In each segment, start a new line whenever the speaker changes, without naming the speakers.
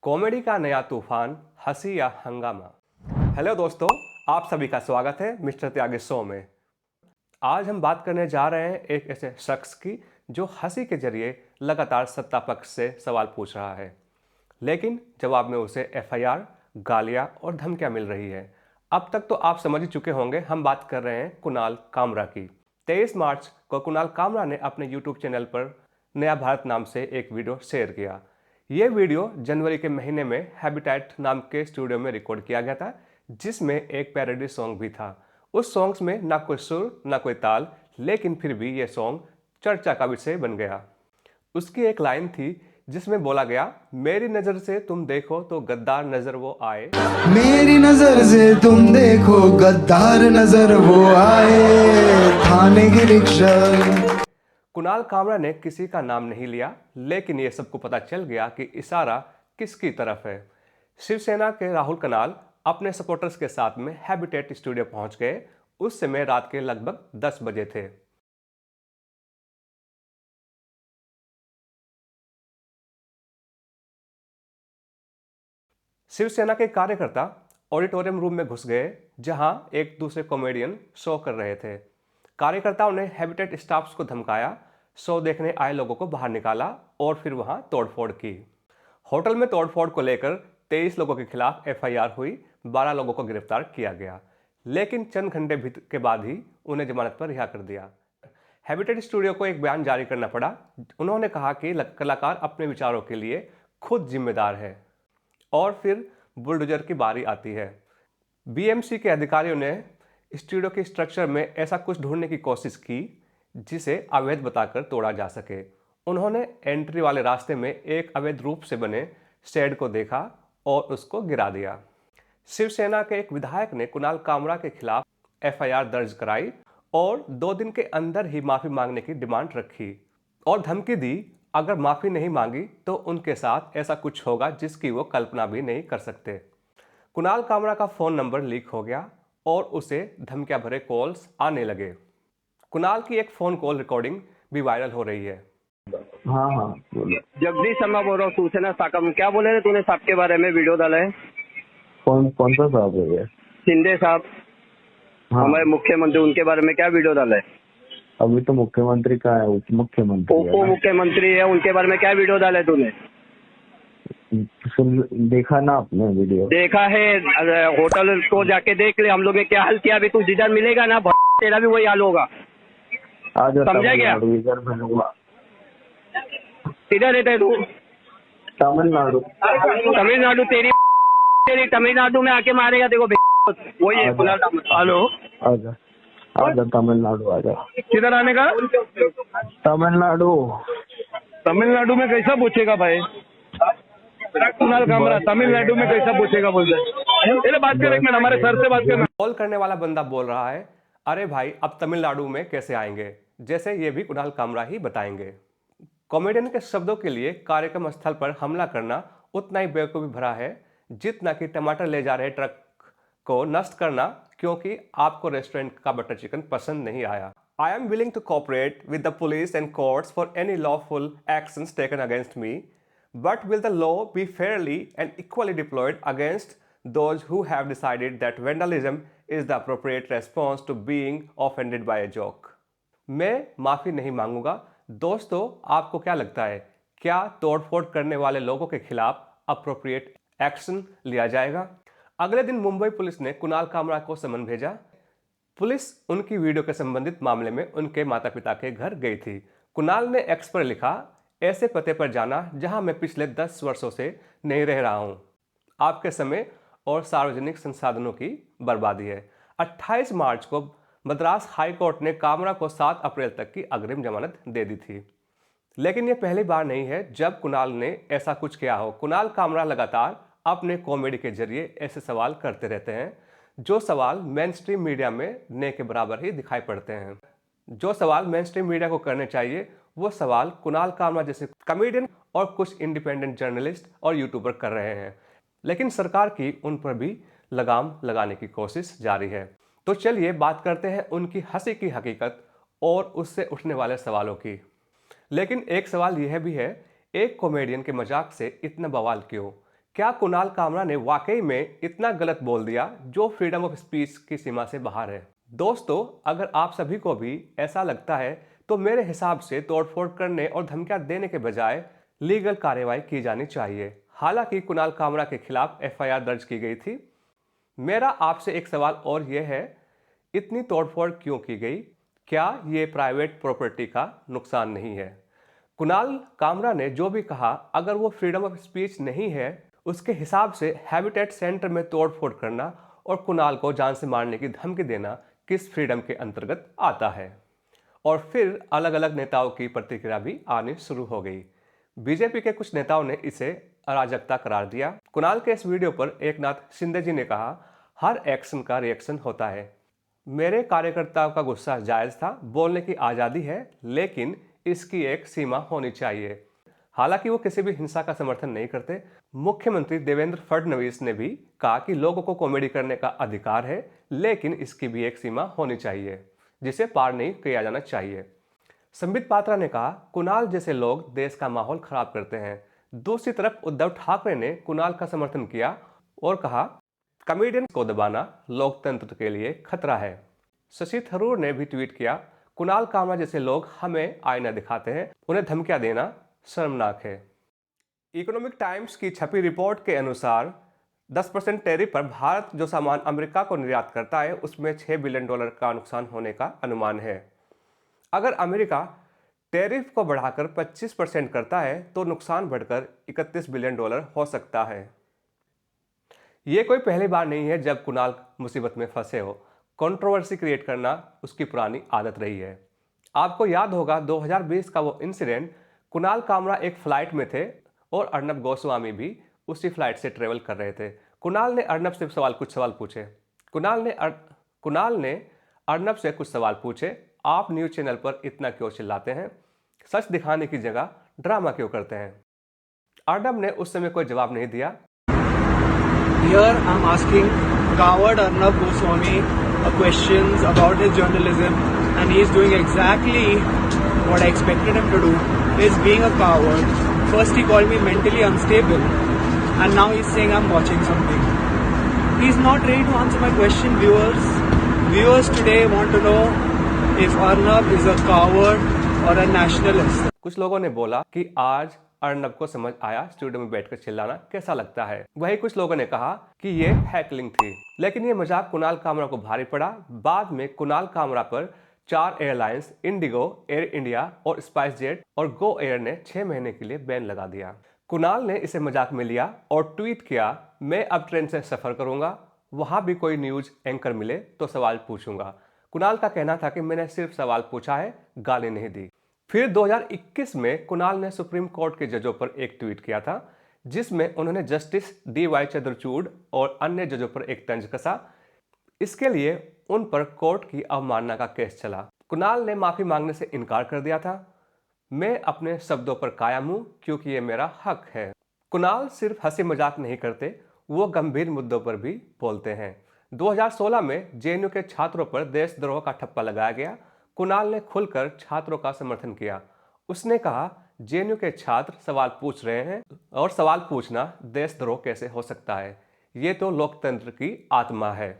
Comedy का नया तूफान, हंसी या हंगामा। हेलो दोस्तों, आप सभी का स्वागत है मिस्टर त्यागी शो में। आज हम बात करने जा रहे हैं एक ऐसे शख्स की जो हंसी के जरिए लगातार सत्ता पक्ष से सवाल पूछ रहा है, लेकिन जवाब में उसे एफआईआर, गालियां और धमकियां मिल रही है। अब तक तो आप समझ ही चुके होंगे, हम बात कर रहे हैं कुणाल कामरा की। 23 मार्च को कुणाल कामरा ने अपने यूट्यूब चैनल पर नया भारत नाम से एक वीडियो शेयर किया। ये वीडियो जनवरी के महीने में हैबिटेट नाम के स्टूडियो में रिकॉर्ड किया गया था, जिसमें एक पैरोडी सॉन्ग भी था। उस सॉन्ग्स में ना कोई सुर ना कोई ताल, लेकिन फिर भी ये सॉन्ग चर्चा का विषय बन गया। उसकी एक लाइन थी जिसमें बोला गया, मेरी नजर से तुम देखो तो गद्दार नजर वो आए,
मेरी नजर से तुम देखो गद्दार नजर वो आए, थाने की रिक्शा।
कुणाल कामरा ने किसी का नाम नहीं लिया, लेकिन ये सबको पता चल गया कि इशारा किसकी तरफ है। शिवसेना के राहुल कनाल अपने सपोर्टर्स के साथ में हैबिटेट स्टूडियो पहुंच गए। उस समय रात के लगभग 10 बजे थे। शिवसेना के कार्यकर्ता ऑडिटोरियम रूम में घुस गए, जहां एक दूसरे कॉमेडियन शो कर रहे थे। कार्यकर्ताओं ने हैबिटेट स्टाफ्स को धमकाया, शो देखने आए लोगों को बाहर निकाला और फिर वहां तोड़फोड़ की। होटल में तोड़फोड़ को लेकर 23 लोगों के खिलाफ एफआईआर हुई, 12 लोगों को गिरफ्तार किया गया, लेकिन चंद घंटे के बाद ही उन्हें जमानत पर रिहा कर दिया। हैबिटेट स्टूडियो को एक बयान जारी करना पड़ा। उन्होंने कहा कि कलाकार अपने विचारों के लिए खुद जिम्मेदार है। और फिर बुलडोजर की बारी आती है। बीएमसी के अधिकारियों ने स्टूडियो के स्ट्रक्चर में ऐसा कुछ ढूंढने की कोशिश की जिसे अवैध बताकर तोड़ा जा सके। उन्होंने एंट्री वाले रास्ते में एक अवैध रूप से बने शेड को देखा और उसको गिरा दिया। शिवसेना के एक विधायक ने कुणाल कामरा के खिलाफ एफआईआर दर्ज कराई और 2 दिन के अंदर ही माफी मांगने की डिमांड रखी और धमकी दी, अगर माफी नहीं मांगी तो उनके साथ ऐसा कुछ होगा जिसकी वो कल्पना भी नहीं कर सकते। कुणाल कामरा का फोन नंबर लीक हो गया और उसे धमकियां भरे कॉल्स आने लगे। कुणाल की एक फोन कॉल रिकॉर्डिंग भी वायरल हो रही है।
हाँ हाँ बोलो।
जगदीश शर्मा बोल रहा हूँ, सूचना साकम। क्या बोले थे तूने साहब के बारे में वीडियो डाला है?
कौन कौन सा साहब है ये?
शिंदे साहब,
हाँ
हमारे मुख्यमंत्री, उनके बारे में क्या वीडियो डाला है?
अभी तो मुख्यमंत्री का है, उप मुख्यमंत्री है
उप
ना।
मुख्यमंत्री है, उनके बारे में क्या वीडियो डाला है तूने?
देखा ना आपने वीडियो?
देखा है, होटल को जाके देख ले, हम लोग ने क्या हाल किया। अभी तू जिधर मिलेगा ना तेरा भी वही हाल होगा।
आज
समझा क्या?
इधर मिलूंगा।
किधर रहता है तू?
तमिलनाडु।
तमिलनाडु? तेरी तमिलनाडु में आके मारेगा देखो। वही है कुणाल कामरा। हेलो,
आजा आजा तमिलनाडु आजा।
किधर आने का?
तमिलनाडु।
तमिलनाडु में कैसा पूछेगा भाई? कुणाल कामरा तमिलनाडु में कैसा पूछेगा बोलते हैं? बात कर, एक मिनट हमारे सर से बात करना।
कॉल करने वाला बंदा बोल रहा है, अरे भाई अब तमिलनाडु में कैसे आएंगे, जैसे ये भी कुणाल कामरा ही बताएंगे। कॉमेडियन के शब्दों के लिए कार्यक्रम स्थल पर हमला करना उतना ही बेवकूफ़ी भरा है जितना कि टमाटर ले जा रहे ट्रक को नष्ट करना क्योंकि आपको रेस्टोरेंट का बटर चिकन पसंद नहीं आया। I am willing to cooperate with the police and courts for any lawful actions taken against me, but will the law be fairly and equally deployed against those who have decided that vandalism is the appropriate response to being offended by a joke? मैं माफ़ी नहीं मांगूंगा। दोस्तों, आपको क्या लगता है, क्या तोड़फोड़ करने वाले लोगों के खिलाफ अप्रोप्रिएट एक्शन लिया जाएगा? अगले दिन मुंबई पुलिस ने कुणाल कामरा को समन भेजा। पुलिस उनकी वीडियो के संबंधित मामले में उनके माता पिता के घर गई थी। कुणाल ने एक्स पर लिखा, ऐसे पते पर जाना जहां मैं पिछले 10 वर्षों से नहीं रह रहा हूं। आपके समय और सार्वजनिक संसाधनों की बर्बादी है। 28 मार्च को मद्रास हाई कोर्ट ने कामरा को 7 अप्रैल तक की अग्रिम जमानत दे दी थी। लेकिन यह पहली बार नहीं है जब कुणाल ने ऐसा कुछ किया हो। कुणाल कामरा लगातार अपने कॉमेडी के जरिए ऐसे सवाल करते रहते हैं जो सवाल मेन स्ट्रीम मीडिया में ने के बराबर ही दिखाई पड़ते हैं। जो सवाल मेन स्ट्रीम मीडिया को करने चाहिए वो सवाल कुणाल कामरा जैसे कॉमेडियन और कुछ इंडिपेंडेंट जर्नलिस्ट और यूट्यूबर कर रहे हैं, लेकिन सरकार की उन पर भी लगाम लगाने की कोशिश जारी है। तो चलिए बात करते हैं उनकी हंसी की हकीकत और उससे उठने वाले सवालों की। लेकिन एक सवाल यह भी है, एक कॉमेडियन के मजाक से इतना बवाल क्यों? क्या कुणाल कामरा ने वाकई में इतना गलत बोल दिया जो फ्रीडम ऑफ स्पीच की सीमा से बाहर है? दोस्तों, अगर आप सभी को भी ऐसा लगता है तो मेरे हिसाब से तोड़फोड़ करने और धमकियां देने के बजाय लीगल कार्रवाई की जानी चाहिए। हालांकि कुणाल कामरा के खिलाफ एफआईआर दर्ज की गई थी। मेरा आपसे एक सवाल और यह है, इतनी तोड़फोड़ क्यों की गई? क्या ये प्राइवेट प्रॉपर्टी का नुकसान नहीं है? कुणाल कामरा ने जो भी कहा, अगर वो फ्रीडम ऑफ स्पीच नहीं है, उसके हिसाब से हैबिटेट सेंटर में तोड़फोड़ करना और कुणाल को जान से मारने की धमकी देना किस फ्रीडम के अंतर्गत आता है? और फिर अलग अलग नेताओं की प्रतिक्रिया भी आनी शुरू हो गई। बीजेपी के कुछ नेताओं ने इसे अराजकता करार दिया। कुणाल के इस वीडियो पर एकनाथ शिंदे जी ने कहा, हर एक्शन का रिएक्शन होता है। मेरे कार्यकर्ताओं का गुस्सा जायज था, बोलने की आज़ादी है, लेकिन इसकी एक सीमा होनी चाहिए। हालांकि वो किसी भी हिंसा का समर्थन नहीं करते। मुख्यमंत्री देवेंद्र फडणवीस ने भी कहा कि लोगों को कॉमेडी करने का अधिकार है, लेकिन इसकी भी एक सीमा होनी चाहिए जिसे पार नहीं किया जाना चाहिए। संबित पात्रा ने कहा, कुणाल जैसे लोग देश का माहौल खराब करते हैं। दूसरी तरफ उद्धव ठाकरे ने कुणाल का समर्थन किया और कहा, कॉमेडियन को दबाना लोकतंत्र के लिए खतरा है। शशि थरूर ने भी ट्वीट किया, कुणाल कामरा जैसे लोग हमें आईना दिखाते हैं, उन्हें धमकियां देना शर्मनाक है। इकोनॉमिक टाइम्स की छपी रिपोर्ट के अनुसार 10% टैरिफ पर भारत जो सामान अमेरिका को निर्यात करता है उसमें $6 बिलियन का नुकसान होने का अनुमान है। अगर अमेरिका टैरिफ को बढ़ाकर 25% करता है तो नुकसान बढ़कर $31 बिलियन हो सकता है। ये कोई पहली बार नहीं है जब कुणाल मुसीबत में फंसे हो। कंट्रोवर्सी क्रिएट करना उसकी पुरानी आदत रही है। आपको याद होगा 2020 का वो इंसिडेंट, कुणाल कामरा एक फ्लाइट में थे और अर्नब गोस्वामी भी उसी फ्लाइट से ट्रेवल कर रहे थे। कुणाल ने अर्नब से कुछ सवाल पूछे। कुणाल ने अर्नब से कुछ सवाल पूछे, आप न्यूज़ चैनल पर इतना क्यों चिल्लाते हैं? सच दिखाने की जगह ड्रामा क्यों करते हैं? अर्नब ने उस समय कोई जवाब नहीं दिया।
Here I'm asking coward Arnab Goswami questions about his journalism, and he is doing exactly what I expected him to do. He is being a coward. First he called me mentally unstable, and now he's saying I'm watching something. He's not ready to answer my question, viewers. Viewers today want to know if Arnab is a coward or a nationalist.
कुछ लोगों ने बोला कि आज अर्नब को समझ आया studio में बैठकर चिल्लाना कैसा लगता है। वहीं कुछ लोगों ने कहा कि ये हैकलिंग थी, लेकिन ये मजाक कुणाल कामरा को भारी पड़ा। बाद में कुणाल कामरा पर 4 एयरलाइंस इंडिगो, एयर इंडिया और स्पाइस जेट और गो एयर ने 6 महीने के लिए बैन लगा दिया। कुणाल ने इसे मजाक में लिया और ट्वीट किया, मैं अब ट्रेन से सफर करूंगा, वहां भी कोई न्यूज एंकर मिले तो सवाल पूछूंगा। कुणाल का कहना था कि मैंने सिर्फ सवाल पूछा है, गाली नहीं दी। फिर 2021 में कुणाल ने सुप्रीम कोर्ट के जजों पर एक ट्वीट किया था जिसमें उन्होंने जस्टिस DY चंद्रचूड़ और अन्य जजों पर एक तंज कसा। इसके लिए उन पर कोर्ट की अवमानना का केस चला। कुणाल ने माफी मांगने से इनकार कर दिया था। मैं अपने शब्दों पर कायम हूं क्योंकि ये मेरा हक है। कुणाल सिर्फ हंसी मजाक नहीं करते, वो गंभीर मुद्दों पर भी बोलते हैं। 2016 में JNU के छात्रों पर देशद्रोह का ठप्पा लगाया गया। कुणाल ने खुलकर छात्रों का समर्थन किया। उसने कहा, JNU के छात्र सवाल पूछ रहे हैं और सवाल पूछना देशद्रोह कैसे हो सकता है? ये तो लोकतंत्र की आत्मा है।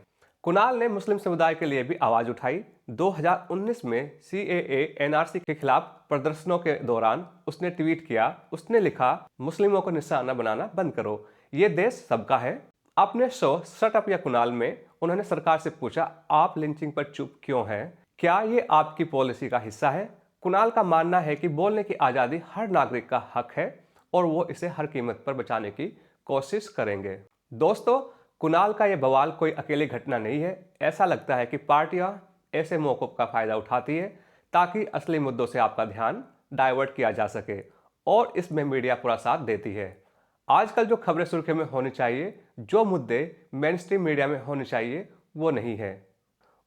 कुणाल ने मुस्लिम समुदाय के लिए भी आवाज उठाई। 2019 में CAA NRC के खिलाफ प्रदर्शनों के दौरान उसने ट्वीट किया, उसने लिखा, मुस्लिमों को निशाना बनाना बंद करो, ये देश सबका है। अपने शो शट अप या कुणाल में उन्होंने सरकार से पूछा, आप लिंचिंग पर चुप क्यों हैं? क्या ये आपकी पॉलिसी का हिस्सा है? कुणाल का मानना है कि बोलने की आज़ादी हर नागरिक का हक है और वो इसे हर कीमत पर बचाने की कोशिश करेंगे। दोस्तों, कुणाल का ये बवाल कोई अकेली घटना नहीं है। ऐसा लगता है कि पार्टियां ऐसे मौकों का फायदा उठाती है ताकि असली मुद्दों से आपका ध्यान डाइवर्ट किया जा सके, और इसमें मीडिया पूरा साथ देती है। आजकल जो खबरें सुर्खियों में होनी चाहिए, जो मुद्दे मेन स्ट्रीम मीडिया में होने चाहिए, वो नहीं है,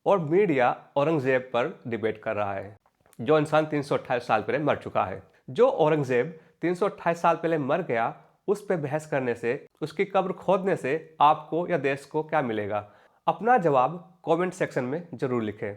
और मीडिया औरंगजेब पर डिबेट कर रहा है, जो इंसान 328 साल पहले मर चुका है। जो औरंगजेब 328 साल पहले मर गया, उस पर बहस करने से, उसकी कब्र खोदने से आपको या देश को क्या मिलेगा? अपना जवाब कमेंट सेक्शन में जरूर लिखें।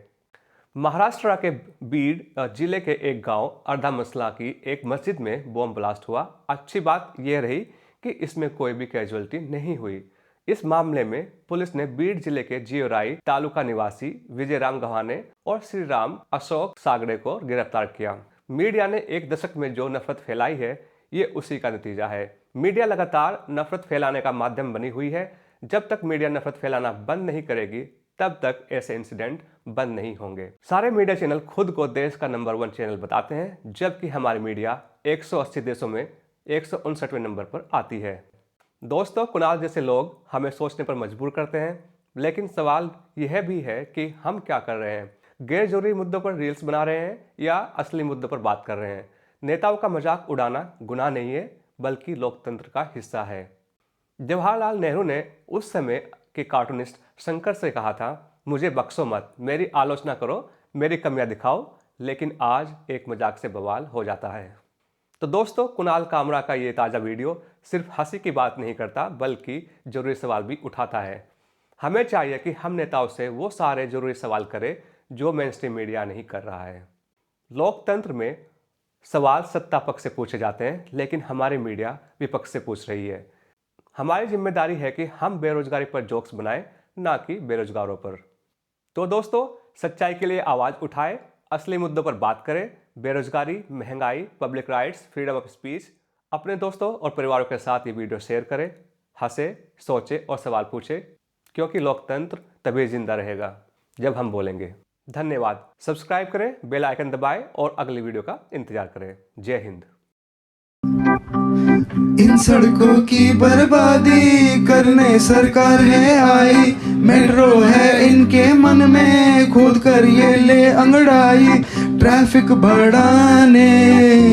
महाराष्ट्र के बीड जिले के एक गांव अर्धामसला की एक मस्जिद में बॉम्ब ब्लास्ट हुआ। अच्छी बात यह रही कि इसमें कोई भी कैजुअलिटी नहीं हुई। इस मामले में पुलिस ने बीड जिले के जियोराई तालुका निवासी विजयराम गव्हाणे और श्री राम अशोक सागड़े को गिरफ्तार किया। मीडिया ने एक दशक में जो नफरत फैलाई है, ये उसी का नतीजा है। मीडिया लगातार नफरत फैलाने का माध्यम बनी हुई है। जब तक मीडिया नफरत फैलाना बंद नहीं करेगी, तब तक ऐसे इंसिडेंट बंद नहीं होंगे। सारे मीडिया चैनल खुद को देश का नंबर 1 चैनल बताते हैं, जबकि हमारी मीडिया 180 देशों में 159वें नंबर पर आती है। दोस्तों, कुणाल जैसे लोग हमें सोचने पर मजबूर करते हैं, लेकिन सवाल यह भी है कि हम क्या कर रहे हैं। गैर जरूरी मुद्दों पर रील्स बना रहे हैं या असली मुद्दों पर बात कर रहे हैं। नेताओं का मजाक उड़ाना गुनाह नहीं है, बल्कि लोकतंत्र का हिस्सा है। जवाहरलाल नेहरू ने उस समय के कार्टूनिस्ट शंकर से कहा था, मुझे बख्शो मत, मेरी आलोचना करो, मेरी कमियां दिखाओ, लेकिन आज एक मजाक से बवाल हो जाता है। तो दोस्तों, कुणाल कामरा का ये ताज़ा वीडियो सिर्फ हंसी की बात नहीं करता, बल्कि जरूरी सवाल भी उठाता है। हमें चाहिए कि हम नेताओं से वो सारे जरूरी सवाल करें जो मेनस्ट्रीम मीडिया नहीं कर रहा है। लोकतंत्र में सवाल सत्ता पक्ष से पूछे जाते हैं, लेकिन हमारी मीडिया विपक्ष से पूछ रही है। हमारी जिम्मेदारी है कि हम बेरोजगारी पर जोक्स बनाएं, ना कि बेरोजगारों पर। तो दोस्तों, सच्चाई के लिए आवाज़ उठाएं, असली मुद्दों पर बात करें। बेरोजगारी, महंगाई, public rights, freedom of speech. अपने दोस्तों और परिवारों के साथ ये वीडियो शेयर करें। हंसे, सोचे और सवाल पूछे, क्योंकि लोकतंत्र तभी जिंदा रहेगा जब हम बोलेंगे। धन्यवाद। सब्सक्राइब करें, बेल आइकन दबाएं और अगली वीडियो का इंतजार करें। जय हिंद।
इन सड़कों की बर्बादी करने सरकार है आई, मेट्रो है इनके मन में, खोद कर ये ले अंगड़ाई, ट्रैफिक बढ़ाने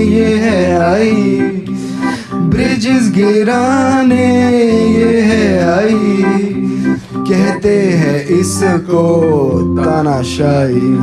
ये है आई, ब्रिजेस गिराने ये है आई, कहते हैं इसको तानाशाही।